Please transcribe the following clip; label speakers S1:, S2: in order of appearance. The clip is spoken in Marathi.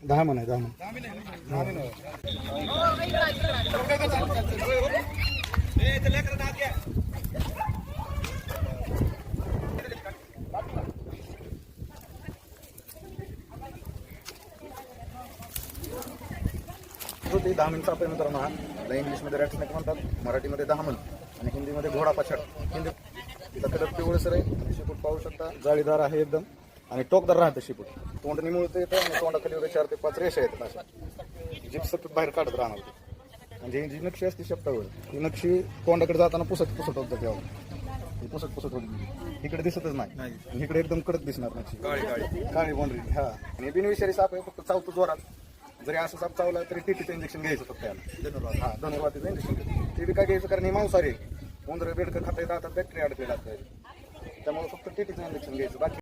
S1: 10 म्हण आहे 10 म्हण. ते 10 मिनिट आपण मित्रांनो हा इंग्लिशमध्ये रॅट स्नेक म्हणतात, मराठीमध्ये 10 म्हण आणि हिंदीमध्ये घोडा पछाड. हिंदी तिचा कलर पिवळसर आहे. शिपूट पाहू शकता, जाळीदार आहे एकदम आणि टोकदार राहतं शिपूट. तोंड निमुळतं येतं आणि तोंडाखाली वगैरे 4 ते 5 रेषा येतात अशा. जीप सतत बाहेर काढत राहणार म्हणजे ही जी नक्षी असते शेपटावर, ही नक्षी तोंडाकडे जाताना पुसत होत तेव्हा ही पुसत होती. इकडे दिसतच नाही, इकडे एकदम कडक दिसणार नक्षी, काळी बाउंड्री. हा आणि बिनविषारी साप आहे, फक्त चावतो जोरात. जरी असं साप चावला तरी टीटीचं इंजेक्शन घ्यायचं फक्त याला. हा धनुर्वातीचं इंजेक्शन. ते बी काय घ्यायचं कारण हे मांसाहारी आहे. उंदरं बेडकं खाता येतात, बॅक्टेरिया अडकलेला असतात, त्यामुळे फक्त टीटीचं इंजेक्शन घ्यायचं. बाकी